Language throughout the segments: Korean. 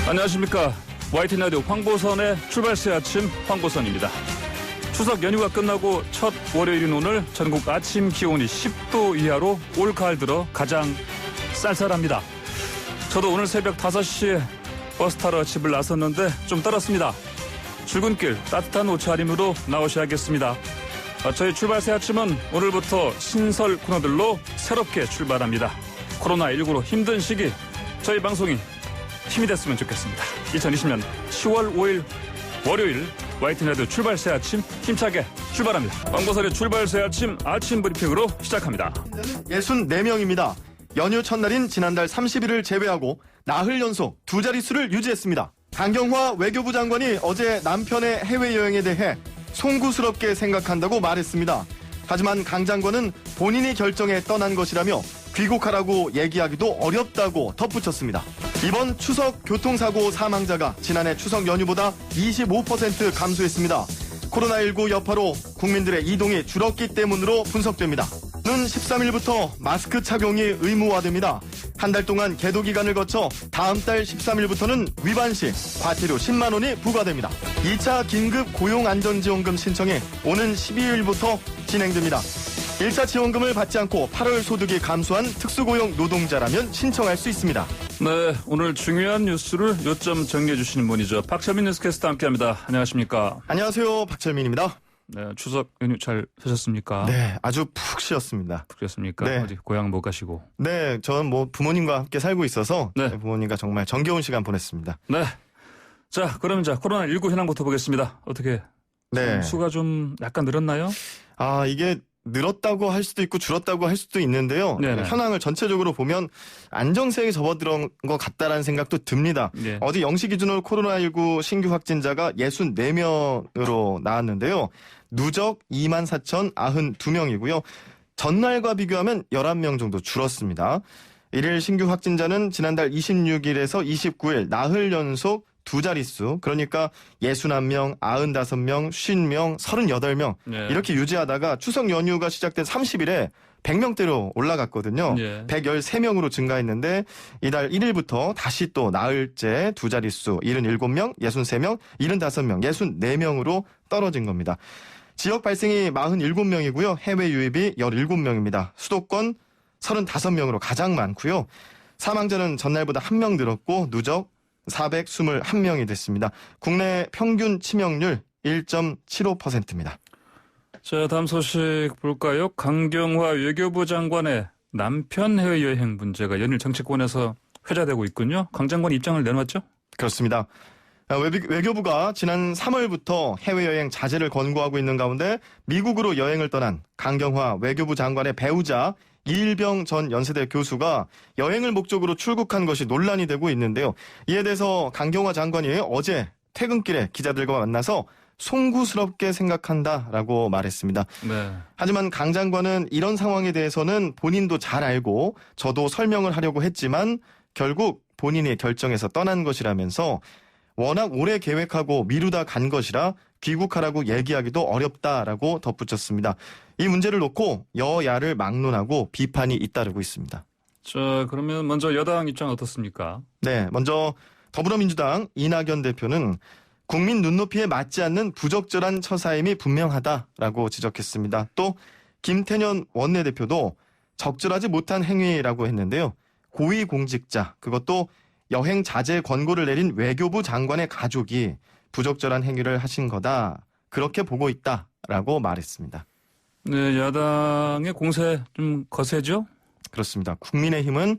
안녕하십니까. YTN 라디오 황보선의 출발새 아침 황보선입니다. 추석 연휴가 끝나고 첫 월요일인 오늘 전국 아침 기온이 10도 이하로 올 가을 들어 가장 쌀쌀합니다. 저도 오늘 새벽 5시에 버스 타러 집을 나섰는데 좀 떨었습니다. 출근길 따뜻한 옷차림으로 나오셔야겠습니다. 저희 출발새 아침은 오늘부터 신설 코너들로 새롭게 출발합니다. 코로나19로 힘든 시기 저희 방송이 힘이 됐으면 좋겠습니다. 2020년 10월 5일 월요일 YTN 라디오 출발새 아침 힘차게 출발합니다. 황보선의 출발새 아침 브리핑으로 시작합니다. 64명입니다. 연휴 첫날인 지난달 30일을 제외하고 나흘 연속 두 자릿수를 유지했습니다. 강경화 외교부 장관이 어제 남편의 해외여행에 대해 송구스럽게 생각한다고 말했습니다. 하지만 강 장관은 본인이 결정해 떠난 것이라며 귀국하라고 얘기하기도 어렵다고 덧붙였습니다. 이번 추석 교통사고 사망자가 지난해 추석 연휴보다 25% 감소했습니다. 코로나19 여파로 국민들의 이동이 줄었기 때문으로 분석됩니다. 는 13일부터 마스크 착용이 의무화됩니다. 한 달 동안 계도 기간을 거쳐 다음 달 13일부터는 위반 시 과태료 10만 원이 부과됩니다. 2차 긴급 고용안전지원금 신청이 오는 12일부터 진행됩니다. 1차 지원금을 받지 않고 8월 소득이 감소한 특수고용 노동자라면 신청할 수 있습니다. 네, 오늘 중요한 뉴스를 요점 정리해 주시는 분이죠. 박철민 뉴스캐스터 함께합니다. 안녕하십니까? 안녕하세요. 박철민입니다. 네, 추석 연휴 잘 하셨습니까? 네, 아주 푹 쉬었습니다. 푹 쉬었습니까? 네. 어디 고향 못 가시고? 네, 저는 부모님과 함께 살고 있어서 네. 부모님과 정말 정겨운 시간 보냈습니다. 네. 자, 그럼 코로나19 현황부터 보겠습니다. 어떻게? 네. 수가 좀 약간 늘었나요? 이게 늘었다고 할 수도 있고 줄었다고 할 수도 있는데요. 네네. 현황을 전체적으로 보면 안정세에 접어들은 것 같다라는 생각도 듭니다. 네. 어제 0시 기준으로 코로나19 신규 확진자가 64명으로 나왔는데요. 누적 24,092명이고요. 전날과 비교하면 11명 정도 줄었습니다. 일일 신규 확진자는 지난달 26일에서 29일 나흘 연속 두 자릿수, 그러니까 61명, 95명, 50명, 38명 네. 이렇게 유지하다가 추석 연휴가 시작된 30일에 100명대로 올라갔거든요. 네. 113명으로 증가했는데 이달 1일부터 다시 또 나흘째 두 자릿수 77명, 63명, 75명, 64명으로 떨어진 겁니다. 지역 발생이 47명이고요. 해외 유입이 17명입니다. 수도권 35명으로 가장 많고요. 사망자는 전날보다 1명 늘었고 누적 421명이 됐습니다. 국내 평균 치명률 1.75%입니다. 자, 다음 소식 볼까요? 강경화 외교부 장관의 남편 해외여행 문제가 연일 정치권에서 회자되고 있군요. 강 장관 입장을 내놨죠? 그렇습니다. 외교부가 지난 3월부터 해외여행 자제를 권고하고 있는 가운데 미국으로 여행을 떠난 강경화 외교부 장관의 배우자 이일병 전 연세대 교수가 여행을 목적으로 출국한 것이 논란이 되고 있는데요. 이에 대해서 강경화 장관이 어제 퇴근길에 기자들과 만나서 송구스럽게 생각한다라고 말했습니다. 네. 하지만 강 장관은 이런 상황에 대해서는 본인도 잘 알고 저도 설명을 하려고 했지만 결국 본인이 결정해서 떠난 것이라면서 워낙 오래 계획하고 미루다 간 것이라 귀국하라고 얘기하기도 어렵다라고 덧붙였습니다. 이 문제를 놓고 여야를 막론하고 비판이 잇따르고 있습니다. 자, 그러면 먼저 여당 입장 어떻습니까? 네, 먼저 더불어민주당 이낙연 대표는 국민 눈높이에 맞지 않는 부적절한 처사임이 분명하다라고 지적했습니다. 또 김태년 원내대표도 적절하지 못한 행위라고 했는데요. 고위공직자, 그것도 여행 자제 권고를 내린 외교부 장관의 가족이 부적절한 행위를 하신 거다. 그렇게 보고 있다라고 말했습니다. 네, 야당의 공세 좀 거세죠? 그렇습니다. 국민의힘은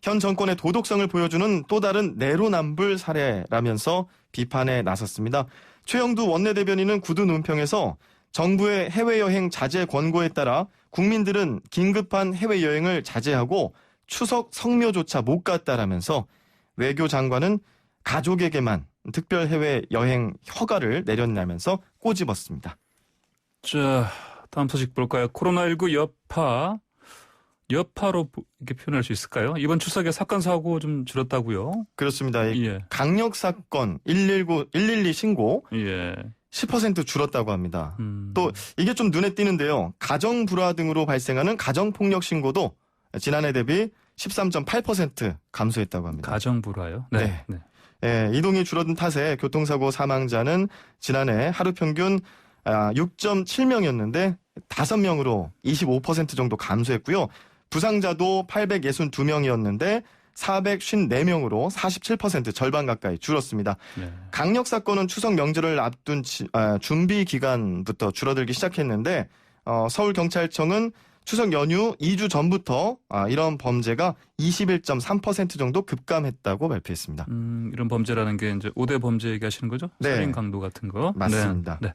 현 정권의 도덕성을 보여주는 또 다른 내로남불 사례라면서 비판에 나섰습니다. 최영두 원내대변인은 구두 논평에서 정부의 해외여행 자제 권고에 따라 국민들은 긴급한 해외여행을 자제하고 추석 성묘조차 못 갔다라면서 외교 장관은 가족에게만 특별 해외여행 허가를 내렸냐면서 꼬집었습니다. 자, 다음 소식 볼까요? 코로나19 여파로 이렇게 표현할 수 있을까요? 이번 추석에 사건 사고 좀 줄었다고요? 그렇습니다. 예. 강력 사건 112 신고 예. 10% 줄었다고 합니다. 또 이게 좀 눈에 띄는데요. 가정 불화 등으로 발생하는 가정 폭력 신고도 지난해 대비 13.8% 감소했다고 합니다. 가정 불화요? 네. 이동이 줄어든 탓에 교통사고 사망자는 지난해 하루 평균 6.7명이었는데 5명으로 25% 정도 감소했고요. 부상자도 862명이었는데 454명으로 47% 절반 가까이 줄었습니다. 네. 강력 사건은 추석 명절을 앞둔 준비 기간부터 줄어들기 시작했는데 서울경찰청은 추석 연휴 2주 전부터 이런 범죄가 21.3% 정도 급감했다고 발표했습니다. 이런 범죄라는 게 이제 5대 범죄 얘기하시는 거죠? 네. 살인 강도 같은 거. 맞습니다. 네.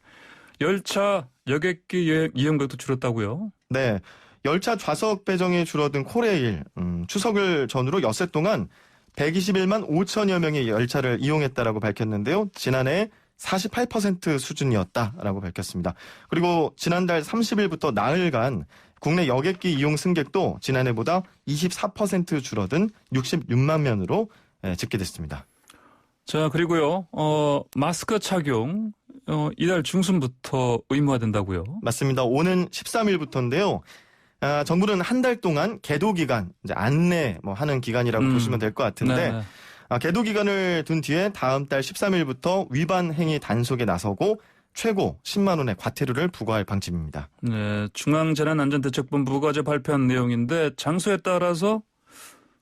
열차 여객기 이용객도 줄었다고요? 네. 열차 좌석 배정이 줄어든 코레일, 추석을 전후로 엿새 동안 121만 5천여 명이 열차를 이용했다라고 밝혔는데요. 지난해 48% 수준이었다라고 밝혔습니다. 그리고 지난달 30일부터 나흘간 국내 여객기 이용 승객도 지난해보다 24% 줄어든 66만 명으로 집계됐습니다. 자, 그리고요, 마스크 착용, 이달 중순부터 의무화된다고요? 맞습니다. 오는 13일부터인데요. 정부는 한 달 동안 계도 기간, 이제 안내 하는 기간이라고 보시면 될 것 같은데, 네. 계도 기간을 둔 뒤에 다음 달 13일부터 위반 행위 단속에 나서고 최고 10만 원의 과태료를 부과할 방침입니다. 네, 중앙재난안전대책본부가 어제 발표한 내용인데 장소에 따라서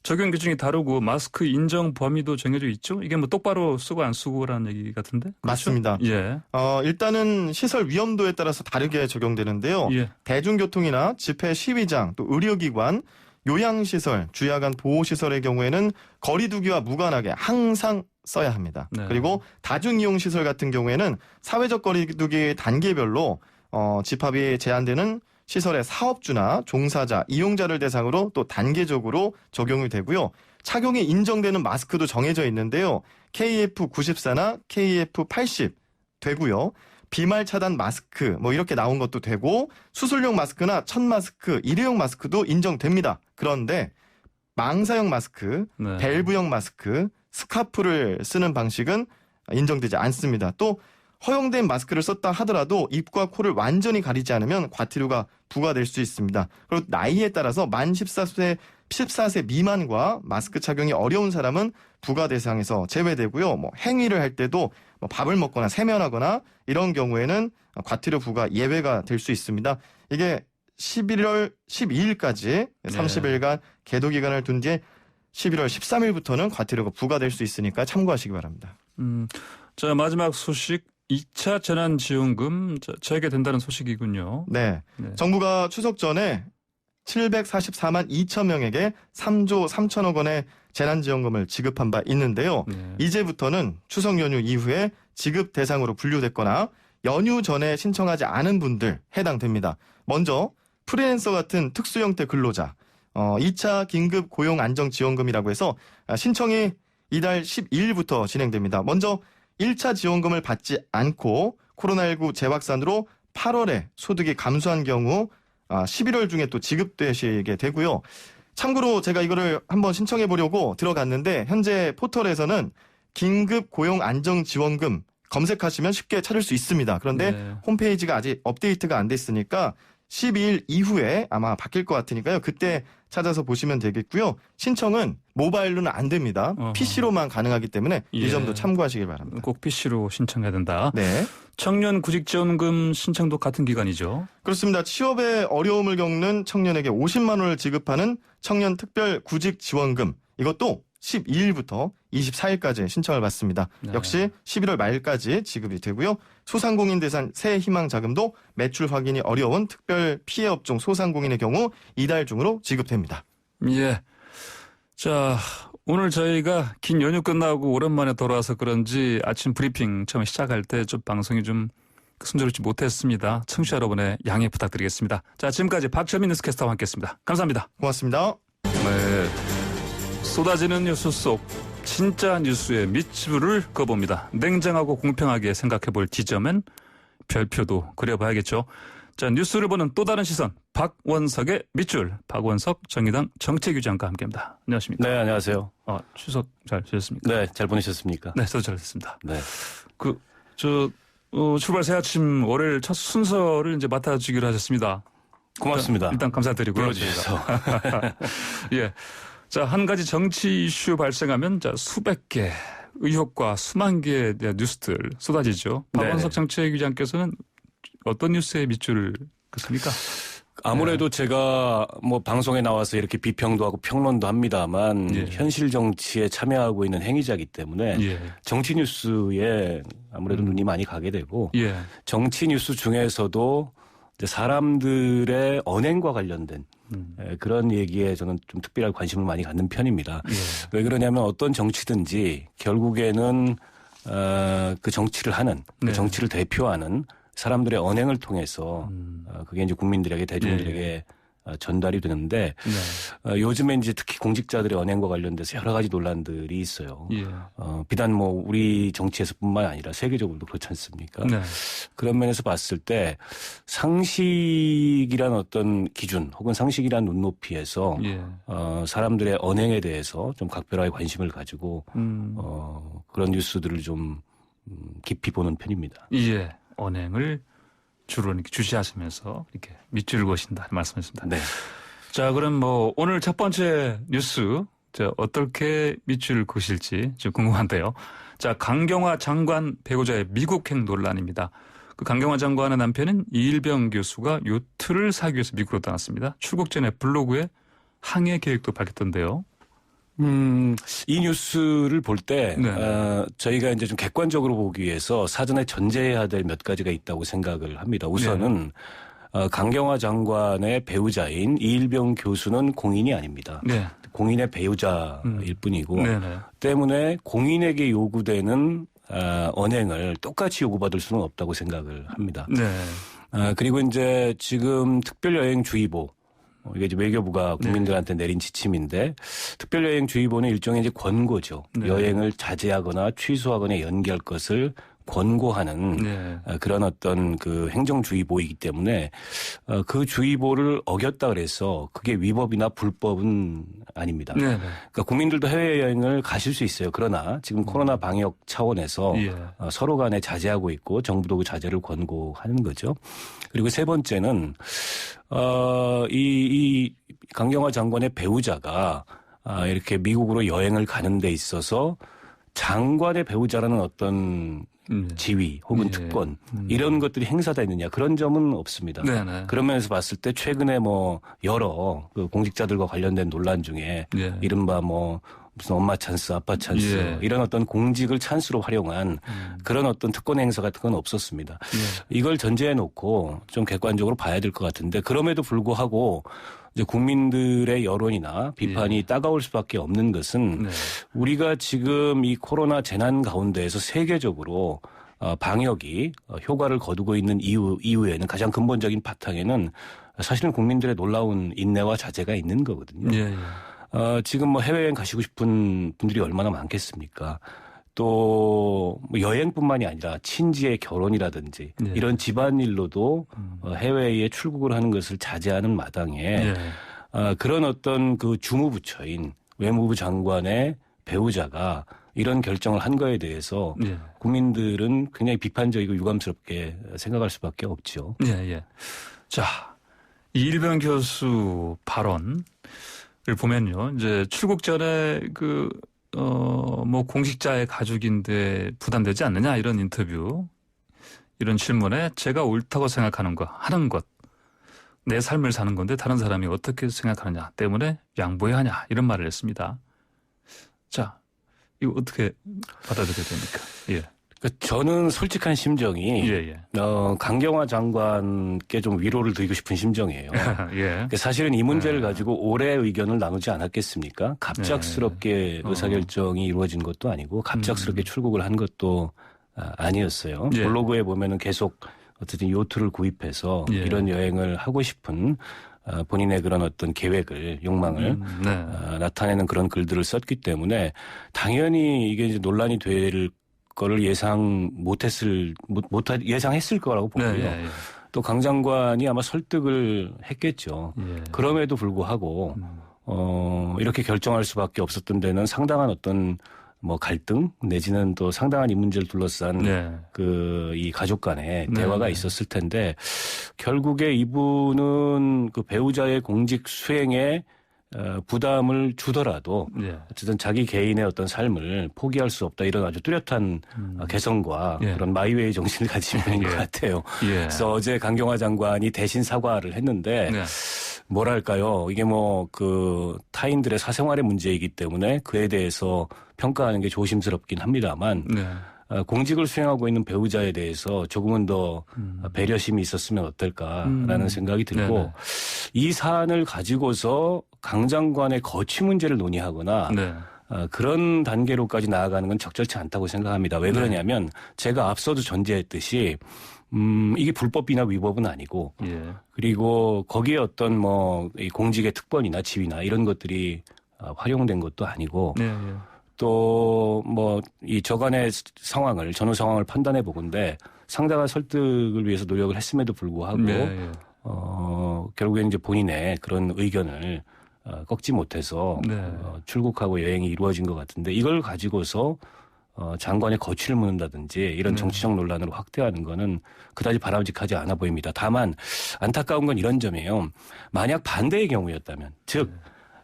적용 기준이 다르고 마스크 인정 범위도 정해져 있죠? 이게 뭐 똑바로 쓰고 안 쓰고라는 얘기 같은데? 그렇죠? 맞습니다. 예. 일단은 시설 위험도에 따라서 다르게 적용되는데요. 예. 대중교통이나 집회 시위장, 또 의료기관, 요양시설, 주야간 보호시설의 경우에는 거리두기와 무관하게 항상 써야 합니다. 네. 그리고 다중이용시설 같은 경우에는 사회적 거리두기 단계별로 집합이 제한되는 시설의 사업주나 종사자, 이용자를 대상으로 또 단계적으로 적용이 되고요. 착용이 인정되는 마스크도 정해져 있는데요. KF94나 KF80 되고요. 비말 차단 마스크 이렇게 나온 것도 되고 수술용 마스크나 천 마스크, 일회용 마스크도 인정됩니다. 그런데 망사형 마스크, 네. 밸브형 마스크, 스카프를 쓰는 방식은 인정되지 않습니다. 또 허용된 마스크를 썼다 하더라도 입과 코를 완전히 가리지 않으면 과태료가 부과될 수 있습니다. 그리고 나이에 따라서 만 14세 미만과 마스크 착용이 어려운 사람은 부과 대상에서 제외되고요. 행위를 할 때도 밥을 먹거나 세면하거나 이런 경우에는 과태료 부과 예외가 될 수 있습니다. 이게 11월 12일까지 30일간 계도 기간을 둔 뒤에 11월 13일부터는 과태료가 부과될 수 있으니까 참고하시기 바랍니다. 자, 마지막 소식 2차 재난지원금 재개된다는 소식이군요. 네. 네. 정부가 추석 전에 744만 2천 명에게 3조 3천억 원의 재난지원금을 지급한 바 있는데요. 네. 이제부터는 추석 연휴 이후에 지급 대상으로 분류됐거나 연휴 전에 신청하지 않은 분들 해당됩니다. 먼저 프리랜서 같은 특수 형태 근로자 2차 긴급 고용 안정 지원금이라고 해서 신청이 이달 12일부터 진행됩니다. 먼저 1차 지원금을 받지 않고 코로나19 재확산으로 8월에 소득이 감소한 경우 11월 중에 또 지급되시게 되고요. 참고로 제가 이거를 한번 신청해 보려고 들어갔는데 현재 포털에서는 긴급 고용 안정 지원금 검색하시면 쉽게 찾을 수 있습니다. 그런데 네. 홈페이지가 아직 업데이트가 안 됐으니까 12일 이후에 아마 바뀔 것 같으니까요. 그때 찾아서 보시면 되겠고요. 신청은 모바일로는 안 됩니다. 어허. PC로만 가능하기 때문에 예. 이 점도 참고하시길 바랍니다. 꼭 PC로 신청해야 된다. 네. 청년 구직지원금 신청도 같은 기간이죠. 그렇습니다. 취업에 어려움을 겪는 청년에게 50만 원을 지급하는 청년 특별 구직 지원금. 이것도 12일부터 24일까지 신청을 받습니다. 네. 역시 11월 말까지 지급이 되고요. 소상공인 대상 새희망 자금도 매출 확인이 어려운 특별 피해 업종 소상공인의 경우 이달 중으로 지급됩니다. 예. 자, 오늘 저희가 긴 연휴 끝나고 오랜만에 돌아와서 그런지 아침 브리핑 처음 시작할 때 좀 방송이 좀 순조롭지 못했습니다. 청취자 여러분의 양해 부탁드리겠습니다. 자, 지금까지 박철민 뉴스캐스터와 함께했습니다. 감사합니다. 고맙습니다. 네. 쏟아지는 뉴스 속 진짜 뉴스의 밑줄을 그어봅니다. 냉정하고 공평하게 생각해볼 지점엔 별표도 그려봐야겠죠. 자, 뉴스를 보는 또 다른 시선, 박원석의 밑줄, 박원석 정의당 정책위장과 함께합니다. 안녕하십니까? 네, 안녕하세요. 추석 잘 지냈습니까? 네, 잘 보내셨습니까? 네, 저도 잘 됐습니다. 네. 출발 새 아침 월요일 첫 순서를 이제 맡아주기로 하셨습니다. 고맙습니다. 일단 감사드리고요. 불러주셔서. 예. 자, 한 가지 정치 이슈 발생하면 수백 개, 의혹과 수만 개의 뉴스들 쏟아지죠. 박원석 정책위원장께서는 어떤 뉴스에 밑줄을 긋습니까? 아무래도 제가 뭐 방송에 나와서 이렇게 비평도 하고 평론도 합니다만 현실 정치에 참여하고 있는 행위자이기 때문에 정치 뉴스에 아무래도 눈이 많이 가게 되고 정치 뉴스 중에서도 이제 사람들의 언행과 관련된 그런 얘기에 저는 좀 특별한 관심을 많이 갖는 편입니다. 왜 그러냐면 어떤 정치든지 결국에는 그 정치를 하는 그 정치를 대표하는 사람들의 언행을 통해서 그게 이제 국민들에게 대중들에게 전달이 되는데 요즘에 이제 특히 공직자들의 언행과 관련돼서 여러 가지 논란들이 있어요. 비단 뭐 우리 정치에서뿐만 아니라 세계적으로도 그렇지 않습니까? 그런 면에서 봤을 때 상식이란 어떤 기준 혹은 상식이란 눈높이에서 사람들의 언행에 대해서 좀 각별하게 관심을 가지고 그런 뉴스들을 좀 깊이 보는 편입니다. 언행을 주로 이렇게 주시하시면서 이렇게 밑줄을 그으신다 말씀하셨습니다. 네. 자, 그럼 뭐 오늘 첫 번째 뉴스 어떻게 밑줄을 그으실지 좀 궁금한데요. 자, 강경화 장관 배우자의 미국행 논란입니다. 그 강경화 장관의 남편인 이일병 교수가 요트를 사기 위해서 미국으로 떠났습니다. 출국 전에 블로그에 항해 계획도 밝혔던데요. 이 뉴스를 볼 때 저희가 이제 좀 객관적으로 보기 위해서 사전에 전제해야 될 몇 가지가 있다고 생각을 합니다. 우선은 강경화 장관의 배우자인 이일병 교수는 공인이 아닙니다. 공인의 배우자일 뿐이고 때문에 공인에게 요구되는 언행을 똑같이 요구받을 수는 없다고 생각을 합니다. 그리고 이제 지금 특별여행주의보 이게 이제 외교부가 국민들한테 내린 지침인데 특별여행주의보는 일종의 이제 권고죠. 여행을 자제하거나 취소하거나 연기할 것을 권고하는 그런 어떤 그 행정주의보이기 때문에 그 주의보를 어겼다 그래서 그게 위법이나 불법은 아닙니다. 그러니까 국민들도 해외여행을 가실 수 있어요. 그러나 지금 코로나 방역 차원에서 서로 간에 자제하고 있고 정부도 그 자제를 권고하는 거죠. 그리고 세 번째는 이 강경화 장관의 배우자가 이렇게 미국으로 여행을 가는 데 있어서 장관의 배우자라는 어떤 지위 혹은 특권 이런 것들이 행사되느냐 그런 점은 없습니다. 그런 면에서 봤을 때 최근에 뭐 여러 그 공직자들과 관련된 논란 중에 이른바 뭐 무슨 엄마 찬스, 아빠 찬스 이런 어떤 공직을 찬스로 활용한 그런 어떤 특권 행사 같은 건 없었습니다. 이걸 전제해 놓고 좀 객관적으로 봐야 될 것 같은데 그럼에도 불구하고 이제 국민들의 여론이나 비판이 따가울 수밖에 없는 것은 우리가 지금 이 코로나 재난 가운데에서 세계적으로 방역이 효과를 거두고 있는 이유에는 가장 근본적인 바탕에는 사실은 국민들의 놀라운 인내와 자제가 있는 거거든요. 지금 뭐 해외여행 가시고 싶은 분들이 얼마나 많겠습니까? 또 뭐 여행뿐만이 아니라 친지의 결혼이라든지 이런 집안일로도 해외에 출국을 하는 것을 자제하는 마당에 그런 어떤 그 주무부처인 외무부 장관의 배우자가 이런 결정을 한 거에 대해서 국민들은 굉장히 비판적이고 유감스럽게 생각할 수밖에 없죠. 자, 이일병 교수 발언을 보면요. 이제 출국 전에 뭐 공직자의 가족인데 부담되지 않느냐 이런 인터뷰 이런 질문에 제가 옳다고 생각하는 거 하는 것 내 삶을 사는 건데 다른 사람이 어떻게 생각하느냐 때문에 양보해야 하냐 이런 말을 했습니다. 자, 이거 어떻게 받아들여야 됩니까? 그러니까 저는 솔직한 심정이 강경화 장관께 좀 위로를 드리고 싶은 심정이에요. 그러니까 사실은 이 문제를 가지고 오래 의견을 나누지 않았겠습니까? 갑작스럽게 의사결정이 이루어진 것도 아니고 갑작스럽게 출국을 한 것도 아니었어요. 블로그에 보면은 계속 어쨌든 요트를 구입해서 이런 여행을 하고 싶은 본인의 그런 어떤 계획을, 욕망을 나타내는 그런 글들을 썼기 때문에 당연히 이게 이제 논란이 될 거를 예상했을 거라고 보고요. 또 강 장관이 아마 설득을 했겠죠. 그럼에도 불구하고 이렇게 결정할 수밖에 없었던 데는 상당한 어떤 뭐 갈등 내지는 또 상당한 이 문제를 둘러싼 이 가족 간의 대화가 있었을 텐데 결국에 이분은 그 배우자의 공직 수행에 부담을 주더라도 예. 어쨌든 자기 개인의 어떤 삶을 포기할 수 없다 이런 아주 뚜렷한 개성과 예. 그런 마이웨이 정신을 가진 분인 것 같아요. 예. 그래서 어제 강경화 장관이 대신 사과를 했는데 네. 뭐랄까요. 이게 뭐 그 타인들의 사생활의 문제이기 때문에 그에 대해서 평가하는 게 조심스럽긴 합니다만 네. 공직을 수행하고 있는 배우자에 대해서 조금은 더 배려심이 있었으면 어떨까라는 생각이 들고 네네. 이 사안을 가지고서 강 장관의 거취 문제를 논의하거나 네. 그런 단계로까지 나아가는 건 적절치 않다고 생각합니다. 왜 그러냐면 제가 앞서도 전제했듯이 이게 불법이나 위법은 아니고 예. 그리고 거기에 어떤 뭐 이 공직의 특권이나 지위나 이런 것들이 활용된 것도 아니고 네. 예. 또 뭐 이 저간의 상황을 전후 상황을 판단해 보건데 상당한 설득을 위해서 노력을 했음에도 불구하고 네. 결국엔 이제 본인의 그런 의견을 꺾지 못해서 네. 출국하고 여행이 이루어진 것 같은데 이걸 가지고서 장관의 거취를 묻는다든지 이런 정치적 논란으로 확대하는 거는 그다지 바람직하지 않아 보입니다. 다만 안타까운 건 이런 점이에요. 만약 반대의 경우였다면 즉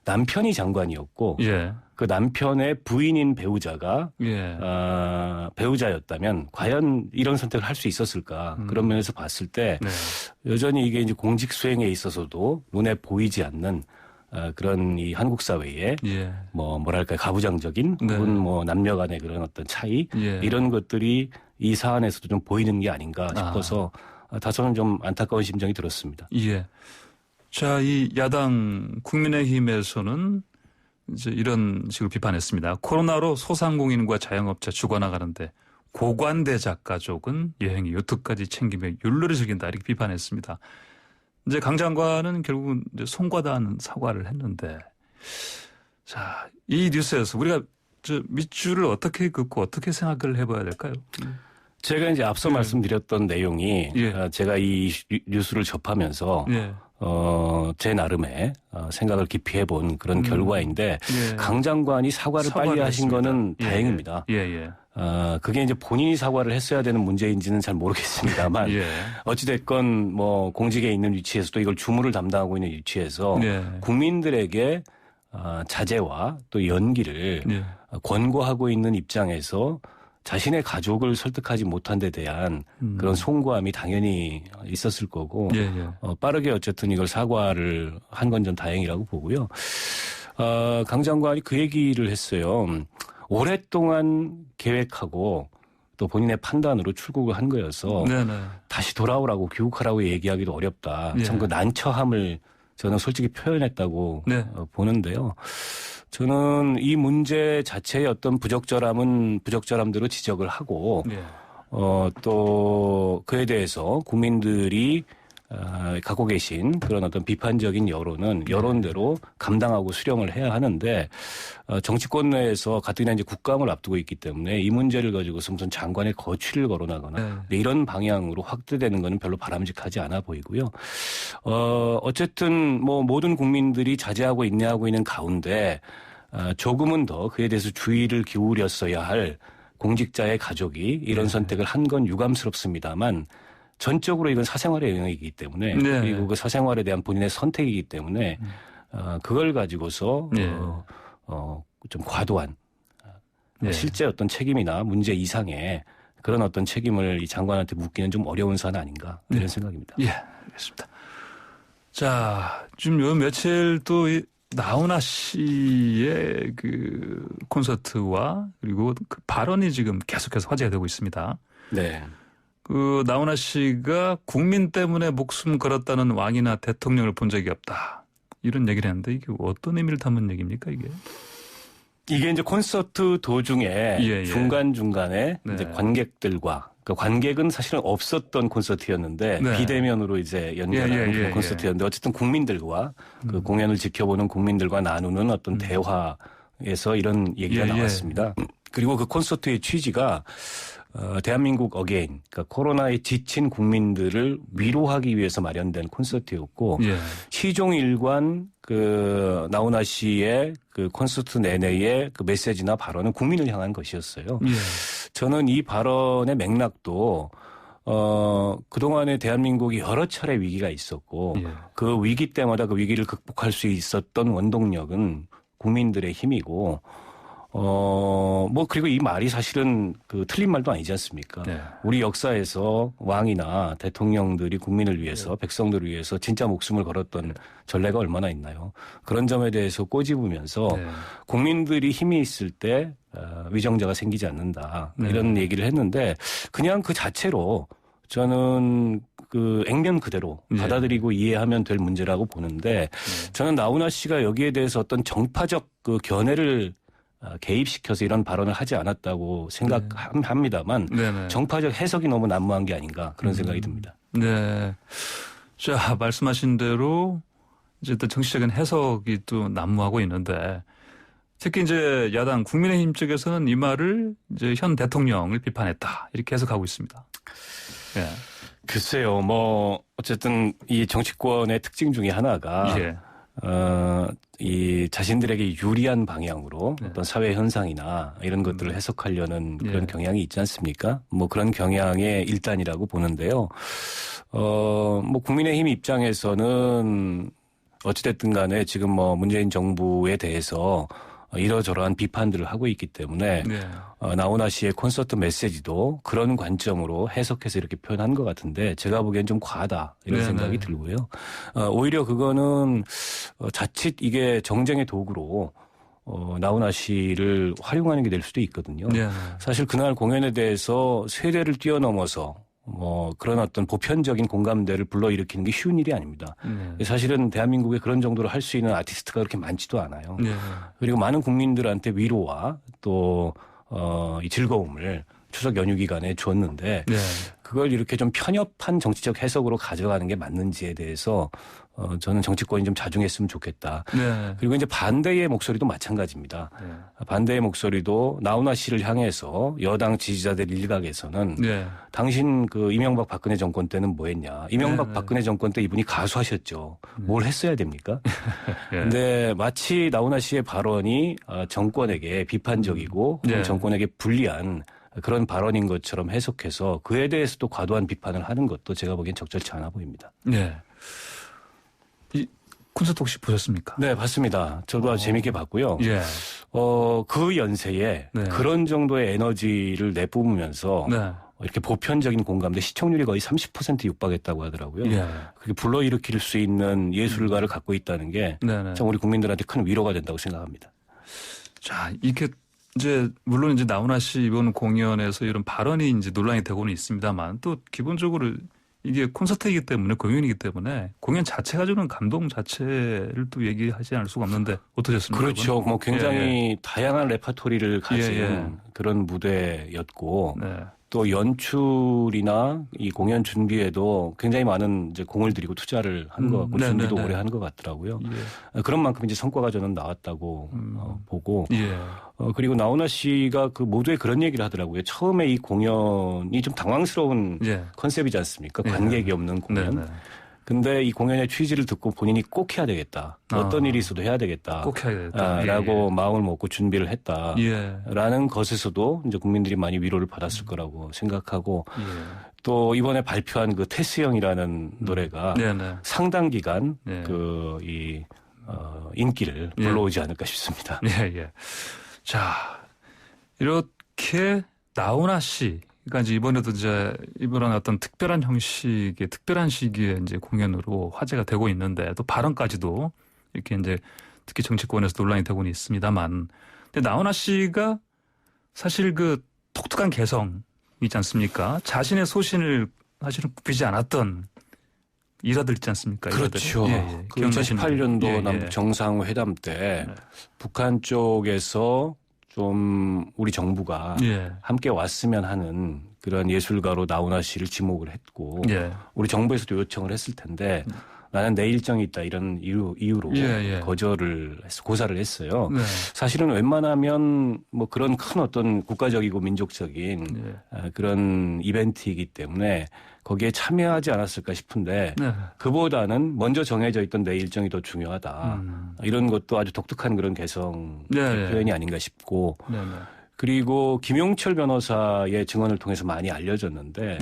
남편이 장관이었고 예. 그 남편의 부인인 배우자가 예. 배우자였다면 과연 이런 선택을 할 수 있었을까? 그런 면에서 봤을 때 네. 여전히 이게 이제 공직 수행에 있어서도 눈에 보이지 않는 그런 이 한국 사회에 예. 뭐랄까 가부장적인 네. 혹은 뭐 남녀 간의 그런 어떤 차이 예. 이런 것들이 이 사안에서도 좀 보이는 게 아닌가 싶어서 다소는 좀 안타까운 심정이 들었습니다. 예. 자, 이 야당 국민의힘에서는 이제 이런 식으로 비판했습니다. 코로나로 소상공인과 자영업자 죽어나가는데 고관대작 가족은 여행이 요트까지 챙기며 율로를 즐긴다 이렇게 비판했습니다. 이제 강 장관은 결국은 이제 송과다한 사과를 했는데, 자, 이 뉴스에서 우리가 저 밑줄을 어떻게 긋고 어떻게 생각을 해봐야 될까요? 제가 이제 앞서 말씀드렸던 내용이 예. 제가 이 뉴스를 접하면서 예. 제 나름의 생각을 깊이 해본 그런 결과인데 예. 강 장관이 사과를 빨리 하신 했습니다. 거는 예. 다행입니다. 예. 예. 그게 이제 본인이 사과를 했어야 되는 문제인지는 잘 모르겠습니다만 예. 어찌됐건 뭐 공직에 있는 위치에서도 이걸 주무를 담당하고 있는 위치에서 예. 국민들에게 자제와 또 연기를 예. 권고하고 있는 입장에서 자신의 가족을 설득하지 못한 데 대한 그런 송구함이 당연히 있었을 거고 예. 예. 빠르게 어쨌든 이걸 사과를 한 건 전 다행이라고 보고요. 강 장관이 그 얘기를 했어요. 오랫동안 계획하고 또 본인의 판단으로 출국을 한 거여서 네네. 다시 돌아오라고 귀국하라고 얘기하기도 어렵다. 예. 참 그 난처함을 저는 솔직히 표현했다고 네. 보는데요. 저는 이 문제 자체의 어떤 부적절함대로 지적을 하고 예. 또 그에 대해서 국민들이 갖고 계신 그런 어떤 비판적인 여론은 여론대로 감당하고 수령을 해야 하는데 정치권 내에서 가뜩이나 이제 국감을 앞두고 있기 때문에 이 문제를 가지고서 무슨 장관의 거취를 거론하거나 이런 방향으로 확대되는 것은 별로 바람직하지 않아 보이고요. 어쨌든 뭐 모든 국민들이 자제하고 인내하고 있는 가운데 조금은 더 그에 대해서 주의를 기울였어야 할 공직자의 가족이 이런 선택을 한 건 유감스럽습니다만 전적으로 이건 사생활의 영역이기 때문에 네. 그리고 그 사생활에 대한 본인의 선택이기 때문에 그걸 가지고서 네. 좀 과도한 네. 실제 어떤 책임이나 문제 이상의 그런 어떤 책임을 이 장관한테 묻기는 좀 어려운 사안 아닌가 이런 생각입니다. 예, 알겠습니다. 자, 지금 요 며칠 또 나훈아 씨의 그 콘서트와 그리고 그 발언이 지금 계속해서 화제가 되고 있습니다. 네. 그 나훈아 씨가 국민 때문에 목숨 걸었다는 왕이나 대통령을 본 적이 없다. 이런 얘기를 했는데 이게 어떤 의미를 담은 얘기입니까, 이게? 이게 이제 콘서트 도중에 예. 중간중간에 네. 이제 관객들과 그러니까 관객은 사실은 없었던 콘서트였는데 네. 비대면으로 이제 연결하는 그런 콘서트였는데 어쨌든 국민들과 그 공연을 지켜보는 국민들과 나누는 어떤 대화에서 이런 얘기가 나왔습니다. 그리고 그 콘서트의 취지가 대한민국 어게인, 그러니까 코로나에 지친 국민들을 위로하기 위해서 마련된 콘서트였고 시종일관 그 나훈아 씨의 그 콘서트 내내의 그 메시지나 발언은 국민을 향한 것이었어요. 저는 이 발언의 맥락도 그동안에 대한민국이 여러 차례 위기가 있었고 예. 그 위기 때마다 그 위기를 극복할 수 있었던 원동력은 국민들의 힘이고 그리고 이 말이 사실은 그 틀린 말도 아니지 않습니까? 네. 우리 역사에서 왕이나 대통령들이 국민을 위해서 백성들을 위해서 진짜 목숨을 걸었던 전례가 얼마나 있나요? 그런 점에 대해서 꼬집으면서 네. 국민들이 힘이 있을 때 위정자가 생기지 않는다. 네. 이런 얘기를 했는데 그냥 그 자체로 저는 그 액면 그대로 네. 받아들이고 이해하면 될 문제라고 보는데 저는 나훈아 씨가 여기에 대해서 어떤 정파적 그 견해를 개입시켜서 이런 발언을 하지 않았다고 생각합니다만 네네. 정파적 해석이 너무 난무한 게 아닌가 그런 생각이 듭니다. 네. 자, 말씀하신 대로 이제 또 정치적인 해석이 또 난무하고 있는데 특히 이제 야당 국민의힘 쪽에서는 이 말을 이제 현 대통령을 비판했다. 이렇게 해석하고 있습니다. 예. 글쎄요, 어쨌든 이 정치권의 특징 중에 하나가 예. 이 자신들에게 유리한 방향으로 네. 어떤 사회 현상이나 이런 것들을 해석하려는 그런 예. 경향이 있지 않습니까? 그런 경향의 일단이라고 보는데요. 국민의힘 입장에서는 어찌됐든 간에 지금 문재인 정부에 대해서 이러저러한 비판들을 하고 있기 때문에 네. 나훈아 씨의 콘서트 메시지도 그런 관점으로 해석해서 이렇게 표현한 것 같은데 제가 보기엔 좀 과하다 이런 네네. 생각이 들고요. 오히려 그거는 자칫 이게 정쟁의 도구로 나훈아 씨를 활용하는 게 될 수도 있거든요. 네. 사실 그날 공연에 대해서 세대를 뛰어넘어서 그런 어떤 보편적인 공감대를 불러일으키는 게 쉬운 일이 아닙니다. 네. 사실은 대한민국에 그런 정도로 할 수 있는 아티스트가 그렇게 많지도 않아요. 네. 그리고 많은 국민들한테 위로와 또 이 즐거움을 추석 연휴 기간에 주었는데 네. 그걸 이렇게 좀 편협한 정치적 해석으로 가져가는 게 맞는지에 대해서 저는 정치권이 좀 자중했으면 좋겠다. 네. 그리고 이제 반대의 목소리도 마찬가지입니다. 네. 반대의 목소리도 나훈아 씨를 향해서 여당 지지자들 일각에서는 네. 당신 그 이명박 박근혜 정권 때는 뭐 했냐. 이명박 네. 박근혜 정권 때 이분이 가수하셨죠. 뭘 했어야 됩니까? 예. 근데 마치 나훈아 씨의 발언이 정권에게 비판적이고 네. 정권에게 불리한 그런 발언인 것처럼 해석해서 그에 대해서도 과도한 비판을 하는 것도 제가 보기엔 적절치 않아 보입니다. 네. 이 콘서트 혹시 보셨습니까? 네, 봤습니다. 저도 아주 재밌게 봤고요. 예. 그 연세에 네. 그런 정도의 에너지를 내뿜으면서 네. 이렇게 보편적인 공감대 시청률이 거의 30% 육박했다고 하더라고요. 예. 그게 불러일으킬 수 있는 예술가를 갖고 있다는 게 네네. 참 우리 국민들한테 큰 위로가 된다고 생각합니다. 자, 이게 이제 물론 이제 나훈아 씨 이번 공연에서 이런 발언이 이제 논란이 되고는 있습니다만 또 기본적으로 이게 콘서트이기 때문에 공연이기 때문에 공연 자체 가지고는 감동 자체를 또 얘기하지 않을 수가 없는데 어떠셨습니까? 그렇죠. 굉장히 예. 다양한 레파토리를 가진 예. 그런 무대였고 네. 또 연출이나 이 공연 준비에도 굉장히 많은 이제 공을 들이고 투자를 한 것 같고 준비도 오래 한 것 같더라고요. 예. 그런 만큼 이제 성과가 저는 나왔다고 보고 예. 그리고 나훈아 씨가 그 모두에 그런 얘기를 하더라고요. 처음에 이 공연이 좀 당황스러운 예. 컨셉이지 않습니까? 예. 관객이 없는 공연. 네네. 근데 이 공연의 취지를 듣고 본인이 꼭 해야 되겠다. 어떤 일이 있어도 해야 되겠다. 꼭 해야 되겠다. 라고 마음을 먹고 준비를 했다. 예. 라는 것에서도 이제 국민들이 많이 위로를 받았을 거라고 생각하고 예. 또 이번에 발표한 그 테스형이라는 노래가 네네. 상당 기간 네. 인기를 예. 불러오지 않을까 싶습니다. 예, 예. 자, 이렇게 나훈아 씨, 그러니까 이제 이번에도 이제 이번에 어떤 특별한 형식의 특별한 시기에 이제 공연으로 화제가 되고 있는데 또 발언까지도 이렇게 이제 특히 정치권에서 논란이 되고는 있습니다만, 근데 나훈아 씨가 사실 그 독특한 개성 있지 않습니까? 자신의 소신을 사실은 굽히지 않았던 일화들 있지 않습니까? 그렇죠. 그 2018년도 남북 정상회담 때 북한 쪽에서 좀 우리 정부가 함께 왔으면 하는 그런 예술가로 나훈아 씨를 지목을 했고 우리 정부에서도 요청을 했을 텐데 나는 내 일정이 있다 이런 이유로 고사를 했어요. 사실은 웬만하면 뭐 그런 큰 어떤 국가적이고 민족적인 그런 이벤트이기 때문에 거기에 참여하지 않았을까 싶은데 그보다는 먼저 정해져 있던 내 일정이 더 중요하다. 이런 것도 아주 독특한 그런 개성 표현이 아닌가 싶고 그리고 김용철 변호사의 증언을 통해서 많이 알려졌는데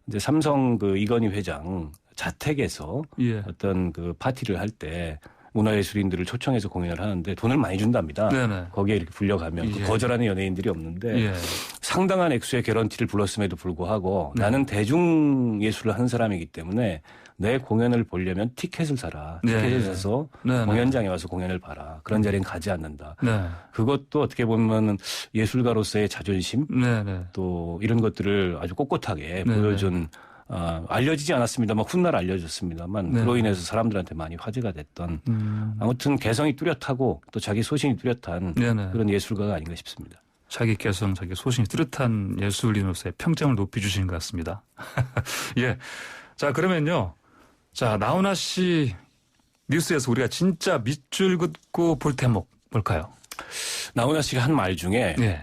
이제 삼성 그 이건희 회장 자택에서 예. 어떤 그 파티를 할 때 문화예술인들을 초청해서 공연을 하는데 돈을 많이 준답니다. 네네. 거기에 이렇게 불려가면 예. 거절하는 연예인들이 없는데 예. 상당한 액수의 개런티를 불렀음에도 불구하고 네. 나는 대중예술을 하는 사람이기 때문에 내 공연을 보려면 티켓을 사라. 티켓을 네. 사서 네네. 공연장에 와서 공연을 봐라. 그런 자리엔 가지 않는다. 네. 그것도 어떻게 보면 예술가로서의 자존심 네네. 또 이런 것들을 아주 꼿꼿하게 네네. 보여준 알려지지 않았습니다만 훗날 알려졌습니다만 네네. 그로 인해서 사람들한테 많이 화제가 됐던 아무튼 개성이 뚜렷하고 또 자기 소신이 뚜렷한 네네. 그런 예술가가 아닌가 싶습니다. 자기 개성, 자기 소신이 뚜렷한 예술인으로서의 평점을 높이 주시는 것 같습니다. 예. 자, 그러면요. 자, 나훈아 씨 뉴스에서 우리가 진짜 밑줄 긋고 볼 대목 뭘까요? 나훈아 씨가 한 말 중에 예.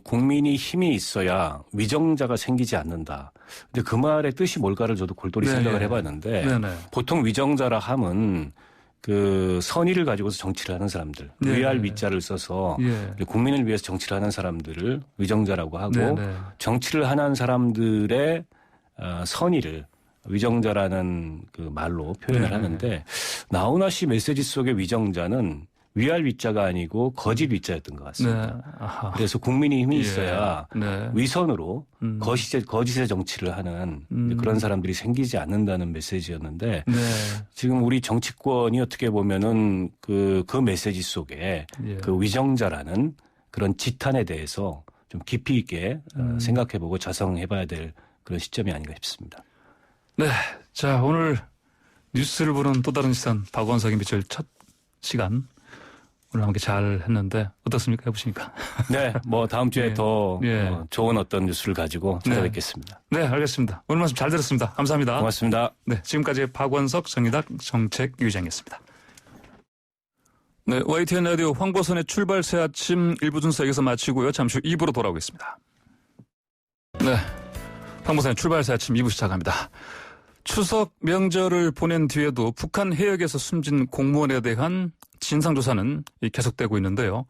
국민이 힘이 있어야 위정자가 생기지 않는다. 근데 그 말의 뜻이 뭘까를 저도 골똘히 네네. 생각을 해봤는데 네네. 보통 위정자라 함은 그 선의를 가지고서 정치를 하는 사람들, 네네. 위할 위자를 써서 예. 국민을 위해서 정치를 하는 사람들을 위정자라고 하고 네네. 정치를 하는 사람들의 선의를 위정자라는 그 말로 표현을 네네. 하는데 나훈아 씨 메시지 속의 위정자는 위할 위자가 아니고 거짓 위자였던 것 같습니다. 네. 아하. 그래서 국민이 힘이 있어야 예. 네. 위선으로 거짓의 정치를 하는 그런 사람들이 생기지 않는다는 메시지였는데 네. 지금 우리 정치권이 어떻게 보면은 그 메시지 속에 예. 그 위정자라는 그런 지탄에 대해서 좀 깊이 있게 생각해보고 자성해봐야 될 그런 시점이 아닌가 싶습니다. 네. 자, 오늘 뉴스를 보는 또 다른 시선 박원석의 빛을 첫 시간 오늘 함께 잘 했는데 어떻습니까? 해보시니까. 네, 뭐 다음 주에 예. 더 예. 좋은 어떤 뉴스를 가지고 찾아뵙겠습니다. 네, 알겠습니다. 오늘 말씀 잘 들었습니다. 감사합니다. 고맙습니다. 네, 지금까지 박원석 정의당 정책위원장이었습니다. 네, YTN 라디오 황보선의 출발 새 아침 1부 순서 여기서 마치고요. 잠시 후 2부로 돌아오겠습니다. 네, 황보선의 출발 새 아침 2부 시작합니다. 추석 명절을 보낸 뒤에도 북한 해역에서 숨진 공무원에 대한 진상조사는 계속되고 있는데요.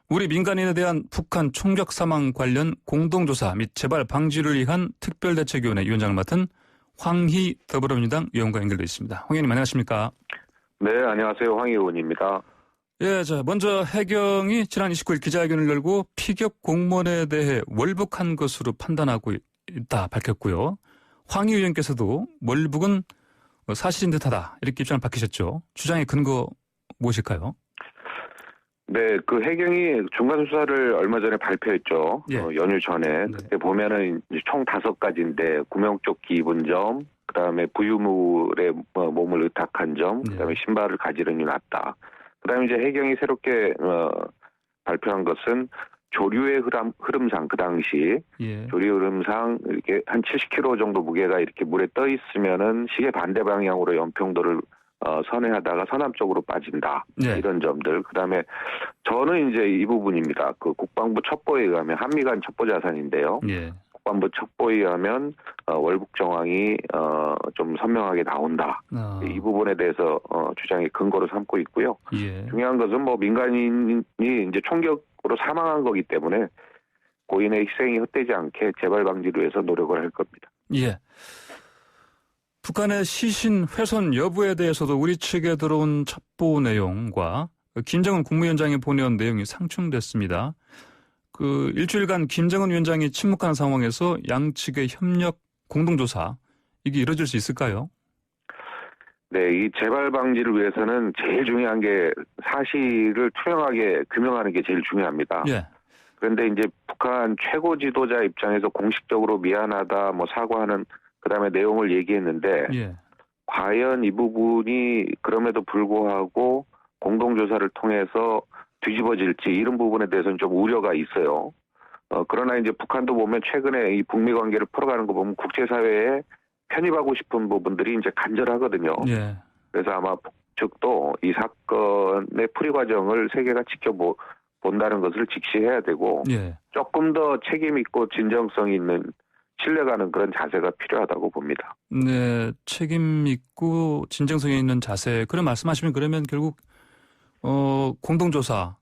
우리 민간인에 대한 북한 총격 사망 관련 공동조사 및 재발 방지를 위한 특별대책위원회 위원장을 맡은 황희 더불어민주당 의원과 연결되어 있습니다. 황 의원님 안녕하십니까? 네, 안녕하세요. 황 의원입니다. 예, 자, 먼저 해경이 지난 29일 기자회견을 열고 피격 공무원에 대해 월북한 것으로 판단하고 있다 밝혔고요. 황희 의원께서도 월북은 사실인 듯하다 이렇게 입장을 밝히셨죠. 주장의 근거 무엇일까요? 네, 그 해경이 중간 수사를 얼마 전에 발표했죠. 예. 연휴 전에. 그때 보면은 이제 총 5가지인데 구명조끼 입은 점, 그다음에 부유물에 몸을 의탁한 점, 그다음에 신발을 가지런히 놨다. 그다음에 이제 해경이 새롭게 발표한 것은 조류의 흐름상 그 당시 조류 흐름상 이렇게 한 70kg 정도 무게가 이렇게 물에 떠 있으면은 시계 반대 방향으로 연평도를 선회하다가 서남쪽으로 빠진다. 이런 점들. 그다음에 저는 이제 이 부분입니다. 그 국방부 첩보에 의하면 한미 간 첩보 자산인데요. 국방부 첩보에 의하면 월북 정황이 좀 선명하게 나온다. 이 부분에 대해서 주장의 근거로 삼고 있고요. 중요한 것은 뭐 민간인이 이제 총격으로 사망한 거기 때문에 고인의 희생이 헛되지 않게 재발 방지를 위해서 노력을 할 겁니다. 예. 북한의 시신 훼손 여부에 대해서도 우리 측에 들어온 첩보 내용과 김정은 국무위원장이 보내온 내용이 상충됐습니다. 그 일주일간 김정은 위원장이 침묵한 상황에서 양측의 협력 공동조사 이게 이루어질 수 있을까요? 네, 이 재발 방지를 위해서는 제일 중요한 게 사실을 투명하게 규명하는 게 제일 중요합니다. 예. 그런데 이제 북한 최고 지도자 입장에서 공식적으로 미안하다, 뭐 사과하는 그다음에 내용을 얘기했는데 과연 이 부분이 그럼에도 불구하고 공동조사를 통해서 뒤집어질지 이런 부분에 대해서는 좀 우려가 있어요. 그러나 이제 북한도 보면 최근에 이 북미 관계를 풀어가는 거 보면 국제사회에 편입하고 싶은 부분들이 이제 간절하거든요. 그래서 아마 북측도 이 사건의 풀이 과정을 세계가 지켜본다는 것을 직시해야 되고 조금 더 책임 있고 진정성 있는 신뢰가는 그런 자세가 필요하다고 봅니다. 네, 책임 있고 진정성이 있는 자세. 그런 말씀하시면 그러면 결국 공동조사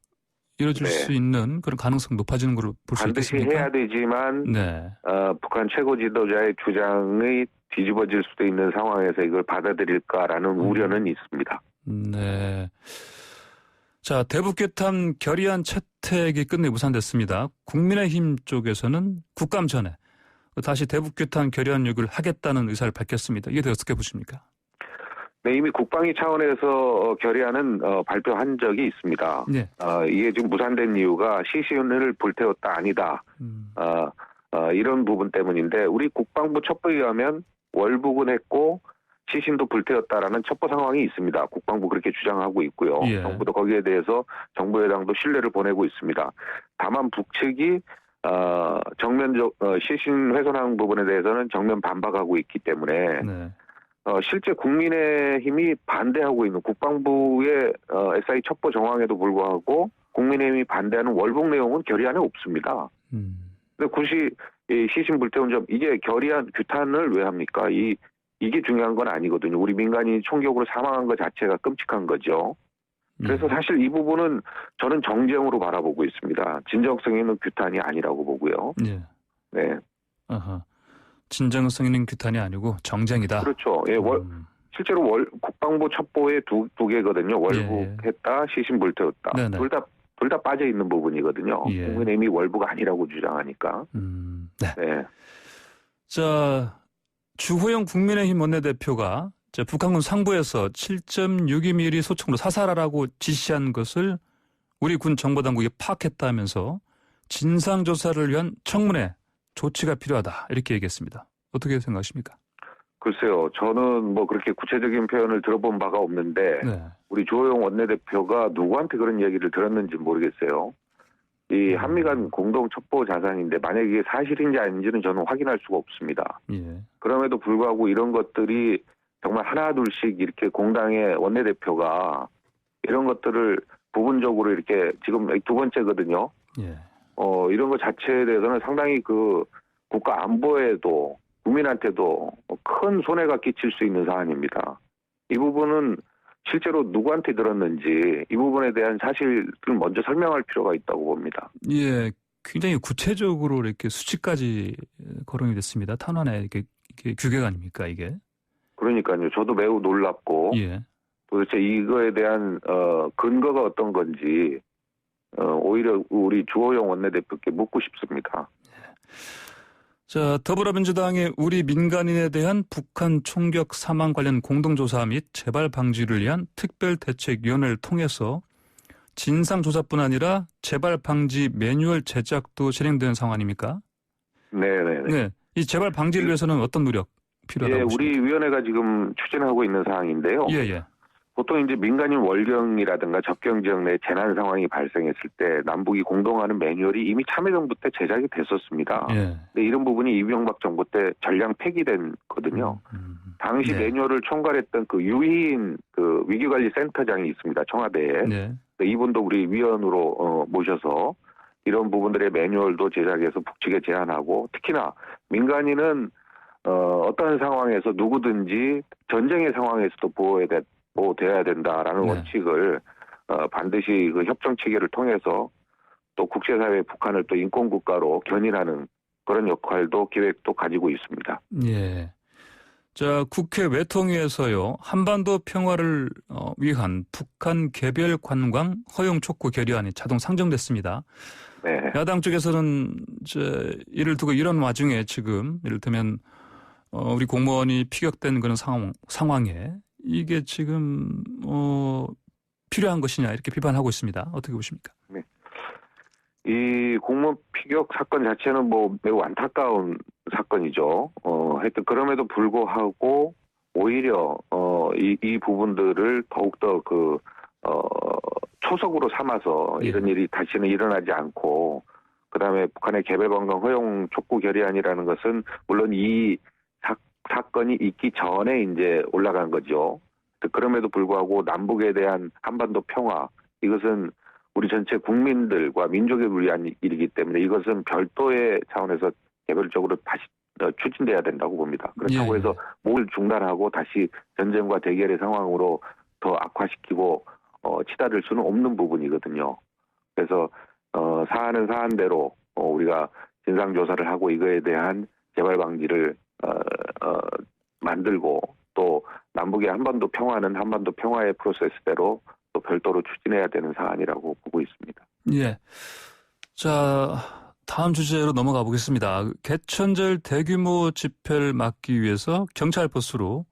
이루어질 네. 수 있는 그런 가능성 높아지는 걸로 볼 수 반드시 있겠습니까? 해야 되지만 네. 북한 최고 지도자의 주장이 뒤집어질 수도 있는 상황에서 이걸 받아들일까라는 우려는 있습니다. 네. 자, 대북괴탄 결의안 채택이 끝내 무산됐습니다. 국민의힘 쪽에서는 국감 전에 다시 대북괴탄 결의안 요구를 하겠다는 의사를 밝혔습니다. 이게 어떻게 보십니까? 네, 이미 국방위 차원에서 결의안은 발표한 적이 있습니다. 네. 이게 지금 무산된 이유가 시신을 불태웠다 아니다. 이런 부분 때문인데 우리 국방부 첩보에 의하면 월북은 했고 시신도 불태웠다라는 첩보 상황이 있습니다. 국방부 그렇게 주장하고 있고요. 예. 정부도 거기에 대해서 정부 여당도 신뢰를 보내고 있습니다. 다만 북측이 정면적 시신 훼손한 부분에 대해서는 정면 반박하고 있기 때문에 네. 실제 국민의힘이 반대하고 있는 국방부의 SI 첩보 정황에도 불구하고 국민의힘이 반대하는 월북 내용은 결의안에 없습니다. 근데 굳이 이 시신 불태운 점 이게 결의안 규탄을 왜 합니까? 이게 중요한 건 아니거든요. 우리 민간인이 총격으로 사망한 것 자체가 끔찍한 거죠. 그래서 사실 이 부분은 저는 정쟁으로 바라보고 있습니다. 진정성 있는 규탄이 아니라고 보고요. 예. 네. 아하. 진정성 있는 규탄이 아니고 정쟁이다. 그렇죠. 예, 실제로 국방부 첩보에 두 개거든요. 월북했다, 시신 불태웠다. 네네. 둘 다 빠져 있는 부분이거든요. 예. 국민의힘이 월북 아니라고 주장하니까. 네. 네. 자, 주호영 국민의힘 원내대표가 북한군 상부에서 7.62mm 소총으로 사살하라고 지시한 것을 우리 군 정보당국이 파악했다면서 진상조사를 위한 청문회 조치가 필요하다 이렇게 얘기했습니다. 어떻게 생각하십니까? 글쎄요. 저는 뭐 그렇게 구체적인 표현을 들어본 바가 없는데 네. 우리 주호영 원내대표가 누구한테 그런 얘기를 들었는지 모르겠어요. 이 한미 간 공동 첩보 자산인데 만약에 이게 사실인지 아닌지는 저는 확인할 수가 없습니다. 예. 그럼에도 불구하고 이런 것들이 정말 하나 둘씩 이렇게 공당의 원내대표가 이런 것들을 부분적으로 이렇게 지금 두 번째거든요. 예. 이런 것 자체에 대해서는 상당히 그 국가 안보에도 국민한테도 큰 손해가 끼칠 수 있는 사안입니다. 이 부분은 실제로 누구한테 들었는지 이 부분에 대한 사실을 먼저 설명할 필요가 있다고 봅니다. 예. 굉장히 구체적으로 이렇게 수치까지 거론이 됐습니다. 탄원에 이게 규격 아닙니까 이게? 그러니까요. 저도 매우 놀랍고 예. 도대체 이거에 대한 근거가 어떤 건지 오히려 우리 주호영 원내대표께 묻고 싶습니다. 자, 더불어민주당의 우리 민간인에 대한 북한 총격 사망 관련 공동조사 및 재발 방지를 위한 특별대책위원회를 통해서 진상조사뿐 아니라 재발 방지 매뉴얼 제작도 진행되는 상황 아닙니까? 네네. 네, 이 재발 방지를 위해서는 어떤 노력 필요하다고 보십니까? 우리 위원회가 지금 추진하고 있는 사항인데요. 예. 보통 이제 민간인 월경이라든가 접경 지역 내 재난 상황이 발생했을 때 남북이 공동하는 매뉴얼이 이미 참여정부 때 제작이 됐었습니다. 예. 근데 이런 부분이 이명박 정부 때 전량 폐기된 거든요. 당시 네. 매뉴얼을 총괄했던 그 유희인 그 위기관리센터장이 있습니다. 청와대에. 네. 이분도 우리 위원으로 모셔서 이런 부분들의 매뉴얼도 제작해서 북측에 제안하고 특히나 민간인은 어떤 상황에서 누구든지 전쟁의 상황에서도 보호돼야 된다라는 네. 원칙을 반드시 그 협정 체계를 통해서 또 국제사회 북한을 또 인권국가로 견인하는 그런 역할도 계획도 가지고 있습니다. 예. 자, 국회 외통위에서요, 한반도 평화를 위한 북한 개별 관광 허용 촉구 결의안이 자동 상정됐습니다. 네. 야당 쪽에서는 이를 두고 이런 와중에 지금 이를테면 우리 공무원이 피격된 그런 상황에 이게 지금 필요한 것이냐 이렇게 비판하고 있습니다. 어떻게 보십니까? 네. 이 공무원 피격 사건 자체는 뭐 매우 안타까운 사건이죠. 하여튼 그럼에도 불구하고 오히려 이 부분들을 더욱더 초석으로 삼아서 이런 일이 다시는 일어나지 않고 그다음에 북한의 개별 관광 허용 촉구 결의안이라는 것은 물론 이 사건이 있기 전에 이제 올라간 거죠. 그럼에도 불구하고 남북에 대한 한반도 평화 이것은 우리 전체 국민들과 민족을 위한 일이기 때문에 이것은 별도의 차원에서 개별적으로 다시 추진돼야 된다고 봅니다. 그렇다고 해서 뭘 중단하고 다시 전쟁과 대결의 상황으로 더 악화시키고 치달을 수는 없는 부분이거든요. 그래서 사안은 사안대로 우리가 진상조사를 하고 이거에 대한 재발 방지를 만들고 또 남북의 한반도 평화는 한반도 평화의 프로세스대로 또 별도로 추진해야 되는 사안이라고 보고 있습니다. 예. 자, 다음 주제로 넘어가 보겠습니다. 개천절 대규모 집회를 막기 위해서 경찰 버스로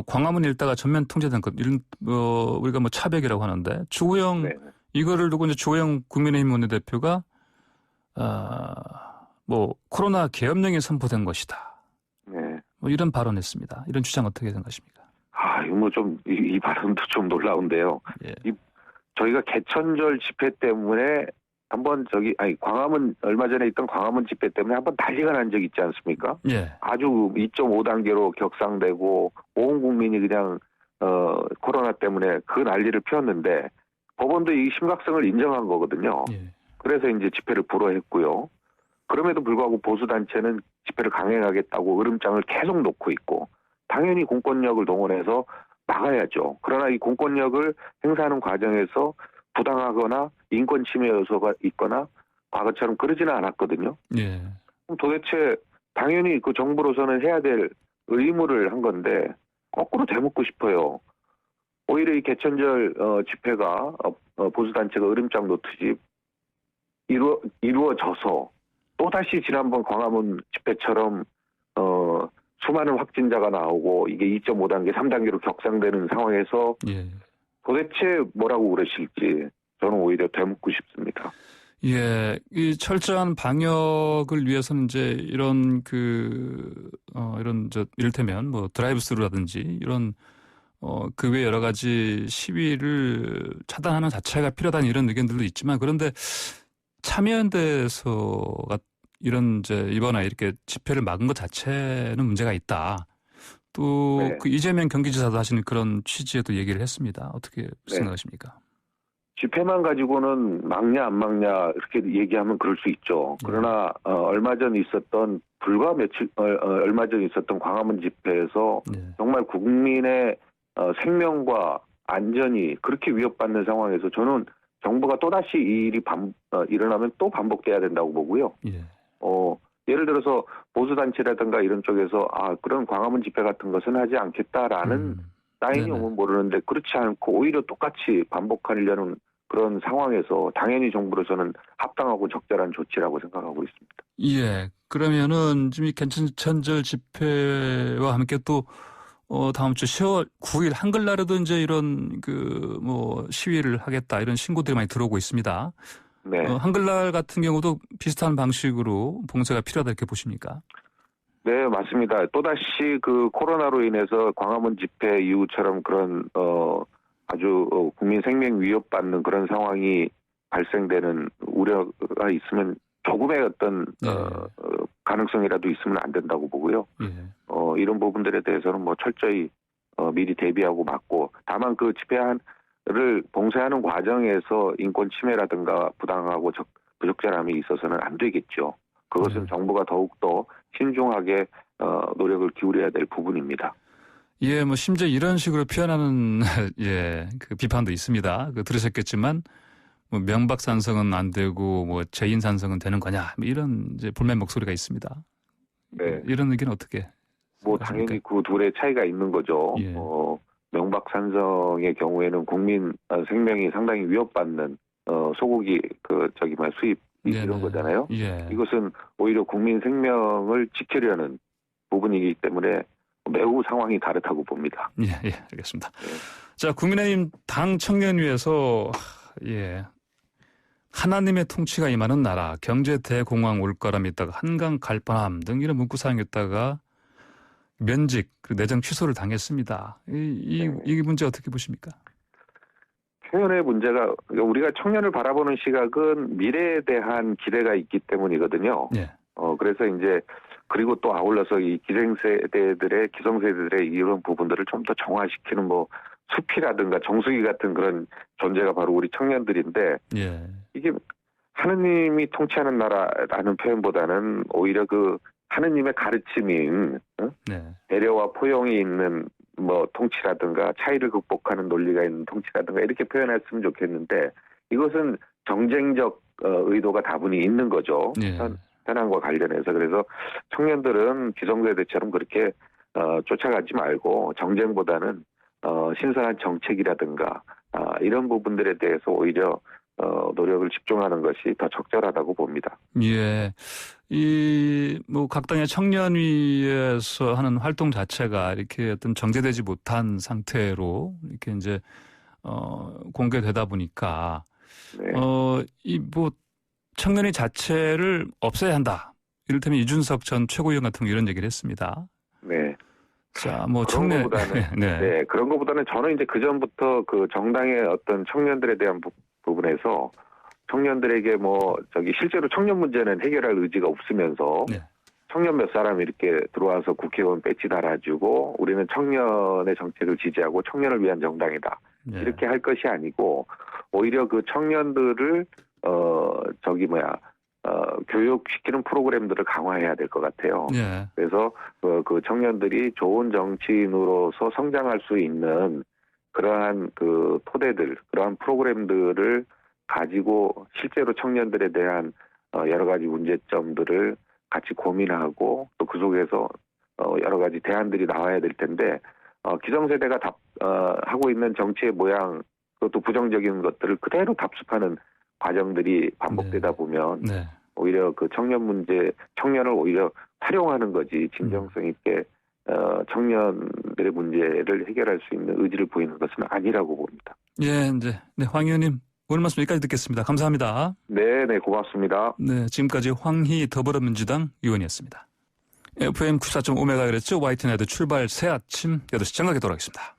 광화문 일대가 전면 통제된 것, 이런 우리가 뭐 차벽이라고 하는데 주호영 네. 이거를 두고 이제 주호영 국민의힘 원내대표가 뭐 코로나 계엄령이 선포된 것이다. 네. 뭐 이런 발언했습니다. 이런 주장 어떻게 생각하십니까? 이거 뭐 좀 이 발언도 좀 놀라운데요. 예. 저희가 개천절 집회 때문에 한번 광화문 얼마 전에 있던 광화문 집회 때문에 한번 난리가 난 적 있지 않습니까? 예. 아주 2.5단계로 격상되고 온 국민이 그냥 코로나 때문에 그 난리를 피웠는데 법원도 이 심각성을 인정한 거거든요. 예. 그래서 이제 집회를 불허했고요. 그럼에도 불구하고 보수단체는 집회를 강행하겠다고 으름장을 계속 놓고 있고 당연히 공권력을 동원해서 막아야죠. 그러나 이 공권력을 행사하는 과정에서 부당하거나 인권 침해 요소가 있거나 과거처럼 그러지는 않았거든요. 예. 그럼 도대체 당연히 그 정부로서는 해야 될 의무를 한 건데 거꾸로 되묻고 싶어요. 오히려 이 개천절 집회가 보수단체가 으름장 놓듯이 이루어져서 또다시 지난번 광화문 집회처럼 수많은 확진자가 나오고 이게 2.5단계, 3단계로 격상되는 상황에서 예. 도대체 뭐라고 그러실지 저는 오히려 되묻고 싶습니다. 예, 이 철저한 방역을 위해서는 이제 이런 이를테면 뭐 드라이브스루라든지 이런 그 외 여러 가지 시위를 차단하는 자체가 필요하다는 이런 의견들도 있지만 그런데 참여연대에서가 이런 이번에 이렇게 집회를 막은 것 자체는 문제가 있다. 또 네. 그 이재명 경기지사도 하시는 그런 취지에도 얘기를 했습니다. 어떻게 생각하십니까? 집회만 가지고는 막냐 안 막냐 이렇게 얘기하면 그럴 수 있죠. 그러나 얼마 전 있었던 얼마 전 있었던 광화문 집회에서 정말 국민의 생명과 안전이 그렇게 위협받는 상황에서 저는 정부가 또다시 이 일이 일어나면 또 반복돼야 된다고 보고요. 예. 예를 들어서 보수단체라든가 이런 쪽에서 그런 광화문 집회 같은 것은 하지 않겠다라는 사인이 오면 모르는데 그렇지 않고 오히려 똑같이 반복하려는 그런 상황에서 당연히 정부로서는 합당하고 적절한 조치라고 생각하고 있습니다. 예. 그러면은 지금 이 개천절 집회와 함께 또 다음 주 10월 9일 한글날에도 이제 이런 시위를 하겠다 이런 신고들이 많이 들어오고 있습니다. 네. 한글날 같은 경우도 비슷한 방식으로 봉쇄가 필요하다 이렇게 보십니까? 네, 맞습니다. 또다시 그 코로나로 인해서 광화문 집회 이후처럼 그런 아주 국민 생명 위협받는 그런 상황이 발생되는 우려가 있으면 조금의 어떤 가능성이라도 있으면 안 된다고 보고요. 이런 부분들에 대해서는 뭐 철저히 미리 대비하고 막고 다만 그 집회를 봉쇄하는 과정에서 인권 침해라든가 부당하고 부적절함이 있어서는 안 되겠죠. 그것은 정부가 더욱더 신중하게 노력을 기울여야 될 부분입니다. 예, 뭐 심지어 이런 식으로 표현하는 그 비판도 있습니다. 들으셨겠지만 뭐 명박산성은 안 되고 뭐 재인산성은 되는 거냐 뭐 이런 불만 목소리가 있습니다. 네. 이런 의견은 어떻게? 뭐 당연히 그 둘의 차이가 있는 거죠. 명박산성의 경우에는 국민 생명이 상당히 위협받는 소고기 수입 이런 거잖아요. 이것은 오히려 국민 생명을 지키려는 부분이기 때문에 매우 상황이 다르다고 봅니다. 예, 알겠습니다. 자, 국민의힘 당 청년위에서 하나님의 통치가 임하는 나라, 경제 대공황 올 거라 믿다가 한강 갈 뻔함 등 이런 문구 사용했다가 면직, 내정 취소를 당했습니다. 이 문제 어떻게 보십니까? 청년의 문제가 우리가 청년을 바라보는 시각은 미래에 대한 기대가 있기 때문이거든요. 그래서 이제 그리고 또 아울러서 이 기성세대들의 이런 부분들을 좀 더 정화시키는 숲이라든가 정수기 같은 그런 존재가 바로 우리 청년들인데 이게 하느님이 통치하는 나라라는 표현보다는 오히려 그 하느님의 가르침인 배려와 포용이 있는 통치라든가 차이를 극복하는 논리가 있는 통치라든가 이렇게 표현했으면 좋겠는데 이것은 정쟁적 의도가 다분히 있는 거죠. 예. 현안과 관련해서. 그래서 청년들은 기성세대처럼 그렇게 쫓아가지 말고 정쟁보다는 신선한 정책이라든가 이런 부분들에 대해서 오히려 노력을 집중하는 것이 더 적절하다고 봅니다. 예. 각 당의 청년위에서 하는 활동 자체가 이렇게 어떤 정제되지 못한 상태로 이렇게 이제, 공개되다 보니까, 네. 청년위 자체를 없애야 한다. 이를테면 이준석 전 최고위원 같은 경우 이런 얘기를 했습니다. 네. 자, 그런 것보다는 저는 이제 그 전부터 그 정당의 어떤 청년들에 대한 부분에서 청년들에게 실제로 청년 문제는 해결할 의지가 없으면서 네. 청년 몇 사람 이렇게 들어와서 국회의원 배지 달아주고 우리는 청년의 정책을 지지하고 청년을 위한 정당이다. 네. 이렇게 할 것이 아니고 오히려 그 청년들을 교육시키는 프로그램들을 강화해야 될 것 같아요. 네. 그래서 그 청년들이 좋은 정치인으로서 성장할 수 있는 그러한 그 토대들, 그러한 프로그램들을 가지고 실제로 청년들에 대한 여러 가지 문제점들을 같이 고민하고 또 그 속에서 여러 가지 대안들이 나와야 될 텐데 기성세대가 하고 있는 정치의 모양, 그것도 부정적인 것들을 그대로 답습하는 과정들이 반복되다 보면 네. 오히려 그 청년을 오히려 활용하는 거지 진정성 있게 청년들의 문제를 해결할 수 있는 의지를 보이는 것은 아니라고 봅니다. 예, 네, 황 의원님 오늘 말씀 여기까지 듣겠습니다. 감사합니다. 네, 고맙습니다. 네, 지금까지 황희 더불어민주당 의원이었습니다. FM 94.5MHz YTN에도 출발 새 아침 8시 정각에 돌아가겠습니다.